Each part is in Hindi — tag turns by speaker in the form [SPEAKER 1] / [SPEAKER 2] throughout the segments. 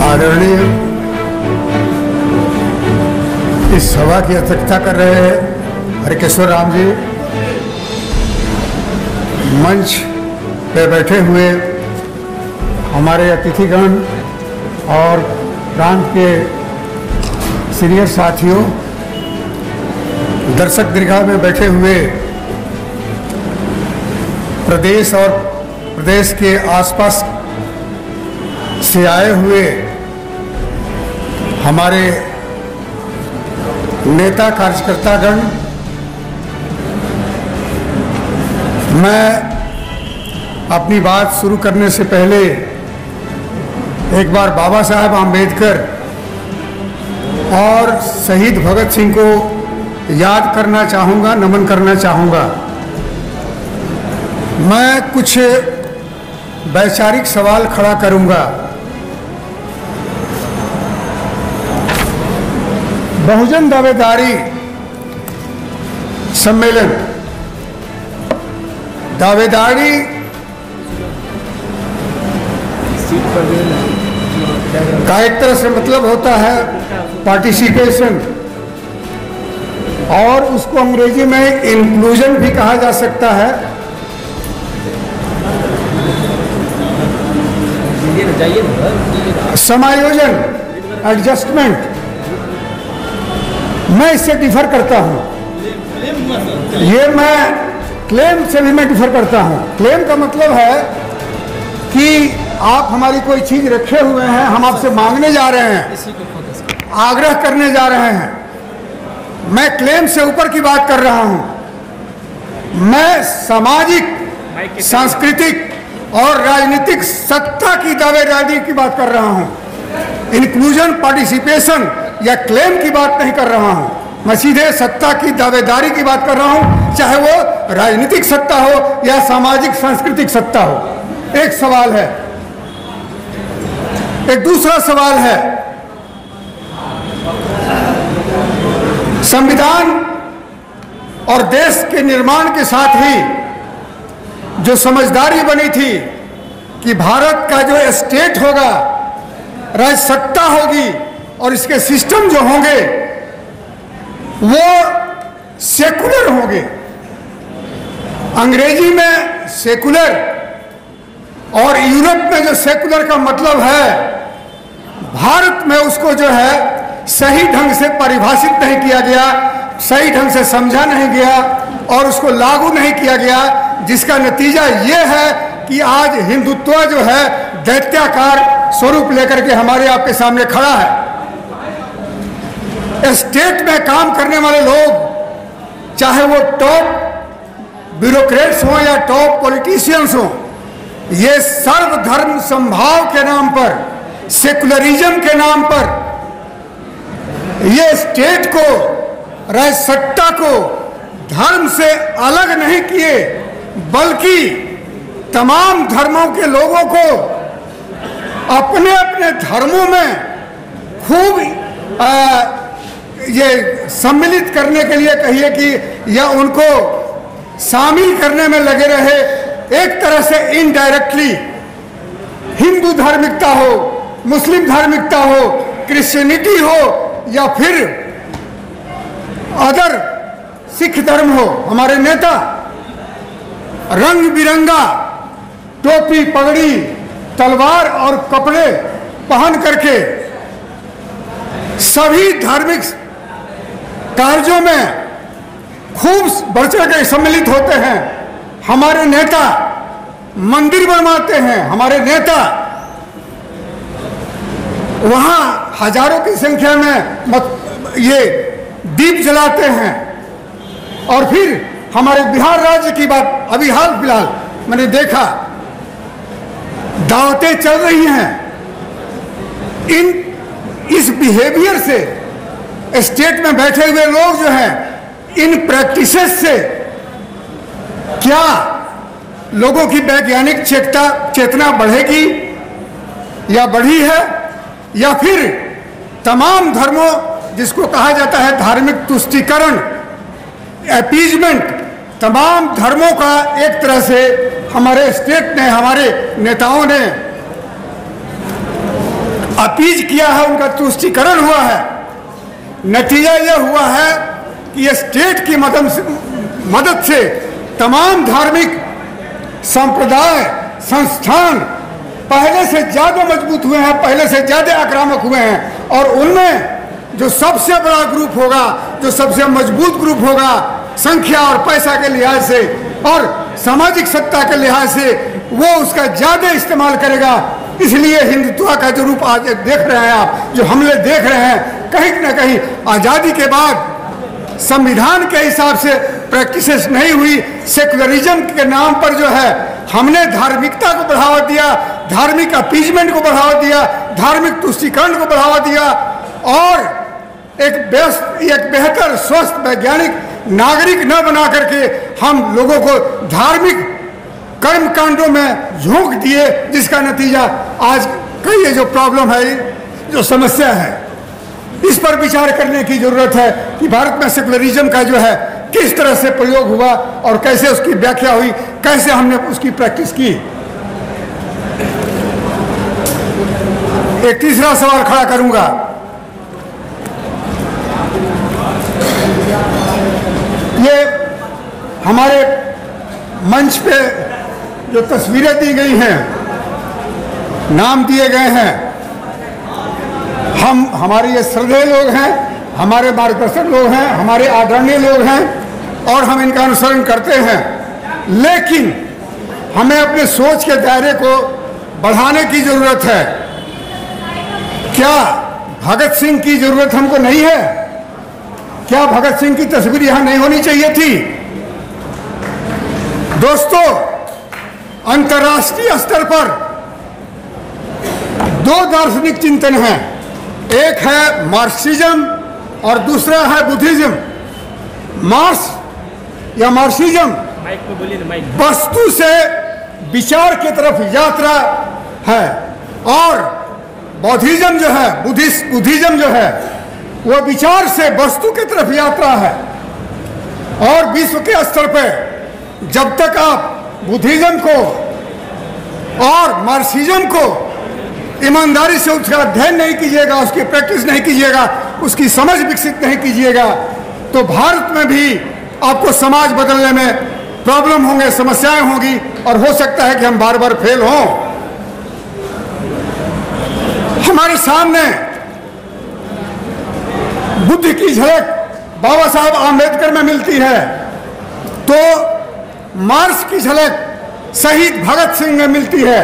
[SPEAKER 1] आदरणीय इस सभा की अध्यक्षता कर रहे हैं हरिकेश्वर राम जी, मंच पे बैठे हुए हमारे अतिथिगण और प्रांत के सीनियर साथियों, दर्शक दीर्घा में बैठे हुए प्रदेश और प्रदेश के आसपास से आए हुए हमारे नेता कार्यकर्तागण, मैं अपनी बात शुरू करने से पहले एक बार बाबा साहब आम्बेडकर और शहीद भगत सिंह को याद करना चाहूँगा, नमन करना चाहूँगा। मैं कुछ वैचारिक सवाल खड़ा करूँगा। बहुजन दावेदारी सम्मेलन, दावेदारी का एक तरह से मतलब होता है पार्टिसिपेशन, और उसको अंग्रेजी में इंक्लूजन भी कहा जा सकता है। समायोजन, एडजस्टमेंट। मैं इससे डिफर करता हूं, ये मैं क्लेम से भी मैं डिफर करता हूं। क्लेम का मतलब है कि आप हमारी कोई चीज रखे हुए हैं, हम आपसे मांगने जा रहे हैं, आग्रह करने जा रहे हैं। मैं क्लेम से ऊपर की बात कर रहा हूं। मैं सामाजिक, सांस्कृतिक और राजनीतिक सत्ता की दावेदारी की बात कर रहा हूं। इंक्लूजन, पार्टिसिपेशन या क्लेम की बात नहीं कर रहा हूं। मैं सीधे सत्ता की दावेदारी की बात कर रहा हूं, चाहे वो राजनीतिक सत्ता हो या सामाजिक सांस्कृतिक सत्ता हो। एक सवाल है। एक दूसरा सवाल है, संविधान और देश के निर्माण के साथ ही जो समझदारी बनी थी कि भारत का जो स्टेट होगा, राज सत्ता होगी और इसके सिस्टम जो होंगे वो सेकुलर होंगे। अंग्रेजी में सेकुलर और यूरोप में जो सेकुलर का मतलब है, भारत में उसको जो है सही ढंग से परिभाषित नहीं किया गया, सही ढंग से समझा नहीं गया और उसको लागू नहीं किया गया, जिसका नतीजा ये है कि आज हिंदुत्व जो है दैत्याकार स्वरूप लेकर के हमारे आपके सामने खड़ा है। स्टेट में काम करने वाले लोग, चाहे वो टॉप ब्यूरोक्रेट्स हों या टॉप पॉलिटिशियंस हों, ये सर्वधर्म समभाव के नाम पर, सेकुलरिज्म के नाम पर, ये स्टेट को, राजसत्ता को धर्म से अलग नहीं किए, बल्कि तमाम धर्मों के लोगों को अपने अपने धर्मों में खूब ये सम्मिलित करने के लिए कहिए कि या उनको शामिल करने में लगे रहे। एक तरह से इनडायरेक्टली हिंदू धार्मिकता हो, मुस्लिम धार्मिकता हो, क्रिश्चियनिटी हो या फिर अदर सिख धर्म हो, हमारे नेता रंग बिरंगा टोपी, पगड़ी, तलवार और कपड़े पहन करके सभी धार्मिक कार्यों में खूब बढ़ चढ़ कर सम्मिलित होते हैं। हमारे नेता मंदिर बनवाते हैं, हमारे नेता वहां हजारों की संख्या में ये दीप जलाते हैं। और फिर हमारे बिहार राज्य की बात अभी हाल फिलहाल मैंने देखा, दावतें चल रही हैं। इस बिहेवियर से स्टेट में बैठे हुए लोग जो हैं, इन प्रैक्टिसेस से क्या लोगों की वैज्ञानिक चेतना बढ़ेगी या बढ़ी है, या फिर तमाम धर्मों, जिसको कहा जाता है धार्मिक तुष्टीकरण, अपीजमेंट, तमाम धर्मों का एक तरह से हमारे स्टेट ने, हमारे नेताओं ने अपीज किया है, उनका तुष्टीकरण हुआ है। नतीजा यह हुआ है कि स्टेट की मदद से तमाम धार्मिक संप्रदाय संस्थान पहले से ज्यादा मजबूत हुए हैं, पहले से ज्यादा आक्रामक हुए हैं। और उनमें जो सबसे बड़ा ग्रुप होगा, जो सबसे मजबूत ग्रुप होगा, संख्या और पैसा के लिहाज से और सामाजिक सत्ता के लिहाज से, वो उसका ज्यादा इस्तेमाल करेगा। इसलिए हिंदुत्व का जो रूप आज देख रहे हैं आप, जो हमले देख रहे हैं, कहीं न कहीं आज़ादी के बाद संविधान के हिसाब से प्रैक्टिसेस नहीं हुई। सेकुलरिज्म के नाम पर जो है हमने धार्मिकता को बढ़ावा दिया, धार्मिक अपीजमेंट को बढ़ावा दिया, धार्मिक तुष्टीकरण को बढ़ावा दिया और एक बेहतर स्वस्थ वैज्ञानिक नागरिक न बना करके हम लोगों को धार्मिक कर्म कांडों में झोंक दिए, जिसका नतीजा आज का ये जो प्रॉब्लम है, जो समस्या है, इस पर विचार करने की जरूरत है कि भारत में सेकुलरिज्म का जो है किस तरह से प्रयोग हुआ और कैसे उसकी व्याख्या हुई, कैसे हमने उसकी प्रैक्टिस की। एक तीसरा सवाल खड़ा करूंगा। ये हमारे मंच पे जो तस्वीरें दी गई हैं, नाम दिए गए हैं, हमारे ये श्रद्धेय लोग हैं, हमारे मार्गदर्शक लोग हैं, हमारे आदरणीय लोग हैं और हम इनका अनुसरण करते हैं। लेकिन हमें अपने सोच के दायरे को बढ़ाने की जरूरत है। क्या भगत सिंह की जरूरत हमको नहीं है? क्या भगत सिंह की तस्वीर यहां नहीं होनी चाहिए थी? दोस्तों, अंतर्राष्ट्रीय स्तर पर दो दार्शनिक चिंतन हैं, एक है मार्क्सिज्म और दूसरा है बुद्धिज्म। मार्क्स या मार्क्सिज्म वस्तु से विचार की तरफ यात्रा है और बौद्धिज्म जो है, बुद्धिज्म जो है, वो विचार से वस्तु की तरफ यात्रा है। और विश्व के स्तर पर जब तक आप बुद्धिज्म को और मार्क्सिज्म को ईमानदारी से उसका अध्ययन नहीं कीजिएगा, उसकी प्रैक्टिस नहीं कीजिएगा, उसकी समझ विकसित नहीं कीजिएगा, तो भारत में भी आपको समाज बदलने में प्रॉब्लम होंगे, समस्याएं होंगी और हो सकता है कि हम बार बार फेल हों। हमारे सामने बुद्ध की झलक बाबा साहब आम्बेडकर में मिलती है, तो मार्क्स की झलक शहीद भगत सिंह में मिलती है।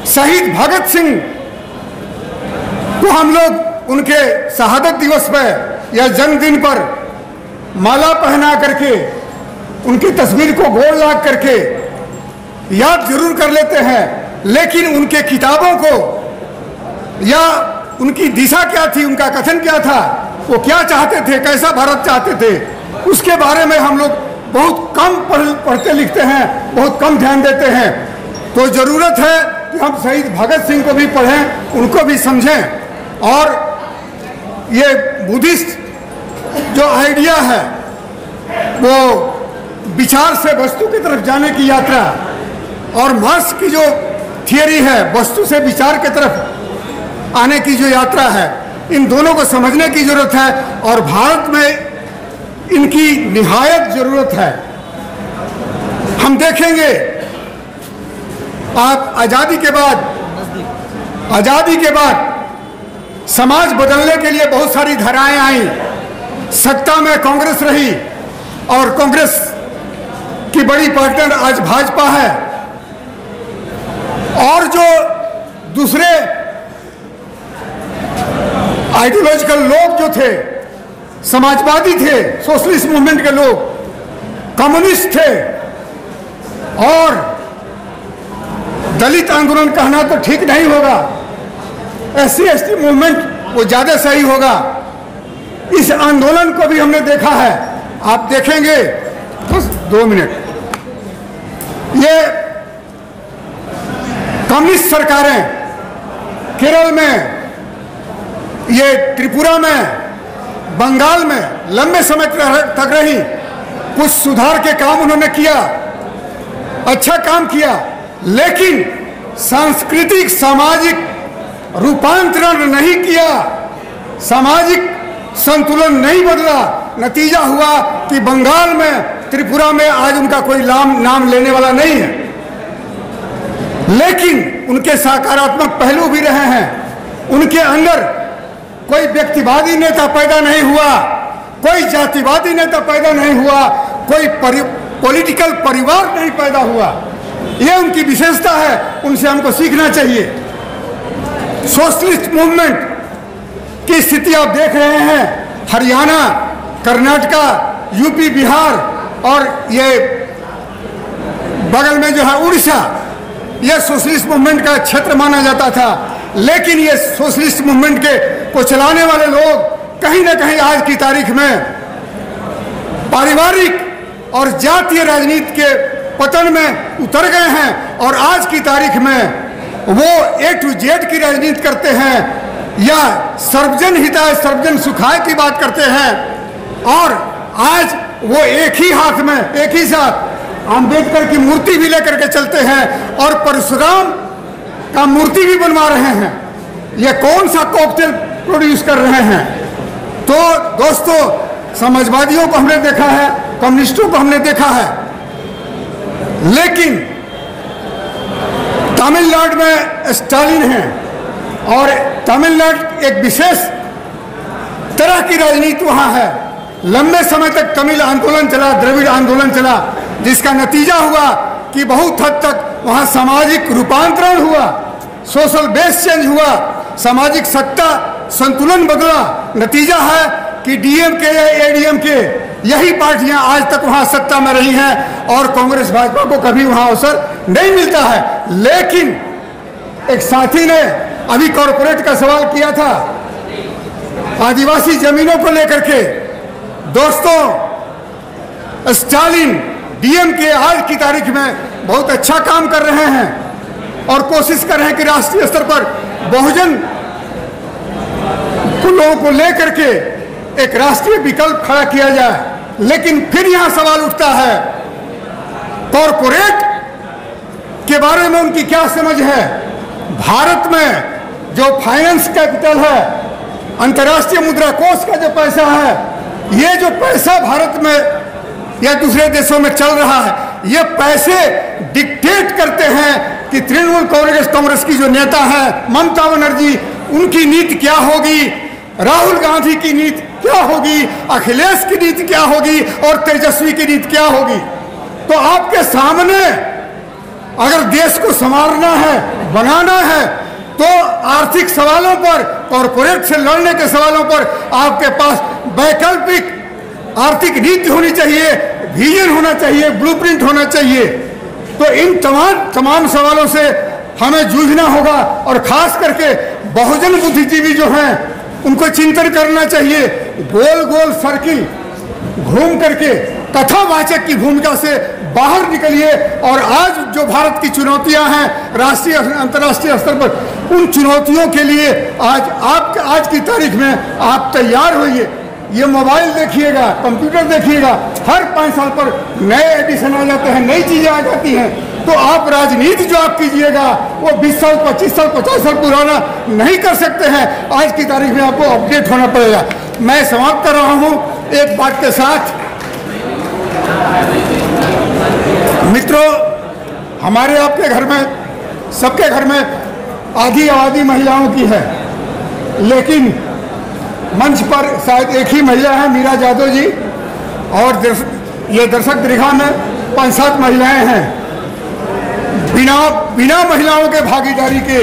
[SPEAKER 1] शहीद भगत सिंह को हम लोग उनके शहादत दिवस पर या जन्मदिन पर माला पहना करके, उनकी तस्वीर को गोल लाग करके याद जरूर कर लेते हैं, लेकिन उनके किताबों को या उनकी दिशा क्या थी, उनका कथन क्या था, वो क्या चाहते थे, कैसा भारत चाहते थे, उसके बारे में हम लोग बहुत कम पढ़ते लिखते हैं, बहुत कम ध्यान देते हैं। तो जरूरत है कि हम शहीद भगत सिंह को भी पढ़ें, उनको भी समझें। और ये बुद्धिस्ट जो आइडिया है, वो विचार से वस्तु की तरफ जाने की यात्रा, और मार्क्स की जो थियरी है, वस्तु से विचार की तरफ आने की जो यात्रा है, इन दोनों को समझने की जरूरत है और भारत में इनकी निहायत जरूरत है। हम देखेंगे आप आज़ादी के बाद समाज बदलने के लिए बहुत सारी धाराएं आई। सत्ता में कांग्रेस रही और कांग्रेस की बड़ी पार्टनर आज भाजपा है, और जो दूसरे आइडियोलॉजिकल लोग जो थे, समाजवादी थे, सोशलिस्ट मूवमेंट के लोग, कम्युनिस्ट थे, और दलित आंदोलन कहना तो ठीक नहीं होगा, SC/ST मूवमेंट वो ज्यादा सही होगा। इस आंदोलन को भी हमने देखा है, आप देखेंगे, बस 2 मिनट, ये कम्युनिस्ट सरकारें केरल में, ये त्रिपुरा में, बंगाल में लंबे समय तक रही, कुछ सुधार के काम उन्होंने किया, अच्छा काम किया, लेकिन सांस्कृतिक सामाजिक रूपांतरण नहीं किया, सामाजिक संतुलन नहीं बदला, नतीजा हुआ कि बंगाल में, त्रिपुरा में आज उनका कोई नाम लेने वाला नहीं है। लेकिन उनके सकारात्मक पहलू भी रहे हैं। उनके अंदर कोई व्यक्तिवादी नेता पैदा नहीं हुआ, कोई जातिवादी नेता पैदा नहीं हुआ, कोई पॉलिटिकल परिवार नहीं पैदा हुआ। यह उनकी विशेषता है, उनसे हमको सीखना चाहिए। सोशलिस्ट मूवमेंट की स्थिति आप देख रहे हैं, हरियाणा, कर्नाटका, यूपी, बिहार और ये बगल में जो है उड़ीसा, यह सोशलिस्ट मूवमेंट का क्षेत्र माना जाता था। लेकिन ये सोशलिस्ट मूवमेंट को चलाने वाले लोग कहीं ना कहीं आज की तारीख में पारिवारिक और जातीय राजनीति के पतन में उतर गए हैं और आज की तारीख में वो A to Z की राजनीति करते हैं या सर्वजन हिताय सर्वजन सुखाय की बात करते हैं। और आज वो एक ही हाथ में, एक ही साथ अंबेडकर की मूर्ति भी लेकर के चलते हैं और परशुराम का मूर्ति भी बनवा रहे हैं। ये कौन सा कॉकटेल प्रोड्यूस कर रहे हैं? तो दोस्तों, समाजवादियों को हमने देखा है, कम्युनिस्टों को हमने देखा है, लेकिन तमिलनाडु में स्टालिन है और तमिलनाडु एक विशेष तरह की राजनीति वहां है। लंबे समय तक तमिल आंदोलन चला, द्रविड़ आंदोलन चला, जिसका नतीजा हुआ कि बहुत हद तक वहां सामाजिक रूपांतरण हुआ, सोशल बेस चेंज हुआ, सामाजिक सत्ता संतुलन बदला। नतीजा है कि डीएमके या एडीएमके यही पार्टियां आज तक वहां सत्ता में रही हैं और कांग्रेस भाजपा को कभी वहां अवसर नहीं मिलता है। लेकिन एक साथी ने अभी कॉरपोरेट का सवाल किया था आदिवासी जमीनों को लेकर के। दोस्तों, स्टालिन डीएमके आज की तारीख में बहुत अच्छा काम कर रहे हैं और कोशिश कर रहे हैं कि राष्ट्रीय स्तर पर बहुजन लोगों को लेकर के एक राष्ट्रीय विकल्प खड़ा किया जाए। लेकिन फिर यहां सवाल उठता है, कॉरपोरेट के बारे में उनकी क्या समझ है? भारत में जो फाइनेंस कैपिटल है, अंतर्राष्ट्रीय मुद्रा कोष का जो पैसा है, ये जो पैसा भारत में या दूसरे देशों में चल रहा है, ये पैसे डिक्टेट करते हैं कि तृणमूल कांग्रेस की जो नेता है ममता बनर्जी, उनकी नीति क्या होगी, राहुल गांधी की नीति क्या होगी, अखिलेश की नीति क्या होगी और तेजस्वी की नीति क्या होगी। तो आपके सामने अगर देश को संवारना है, बनाना है, तो आर्थिक सवालों पर, कॉरपोरेट से लड़ने के सवालों पर आपके पास वैकल्पिक आर्थिक नीति होनी चाहिए, विजन होना चाहिए, ब्लूप्रिंट होना चाहिए। तो इन तमाम सवालों से हमें जूझना होगा और खास करके बहुजन बुद्धिजीवी जो हैं उनको चिंतन करना चाहिए। गोल गोल सर्किल घूम करके कथावाचक की भूमिका से बाहर निकलिए और आज जो भारत की चुनौतियां हैं राष्ट्रीय अंतर्राष्ट्रीय स्तर पर, उन चुनौतियों के लिए आज की तारीख में आप तैयार होइए। ये मोबाइल देखिएगा, कंप्यूटर देखिएगा, हर 5 साल पर नए एडिशन आ जाते हैं, नई चीजें आ जाती हैं। तो आप राजनीति जो आप कीजिएगा वो 20 साल, 25 साल, 50 साल पुराना नहीं कर सकते हैं। आज की तारीख में आपको अपडेट होना पड़ेगा। मैं समाप्त कर रहा हूं एक बात के साथ। मित्रों, हमारे आपके घर में, सबके घर में आधी आबादी महिलाओं की है, लेकिन मंच पर शायद एक ही महिला है, मीरा जादव जी, और ये दर्शक दीर्घा में 5-7 महिलाएं हैं। बिना महिलाओं के भागीदारी के,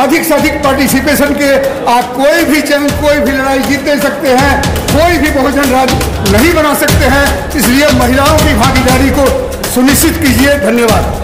[SPEAKER 1] अधिक से अधिक पार्टिसिपेशन के आप कोई भी जंग, कोई भी लड़ाई जीत नहीं सकते हैं, कोई भी बहुजन राज्य नहीं बना सकते हैं। इसलिए महिलाओं की भागीदारी को सुनिश्चित कीजिए। धन्यवाद।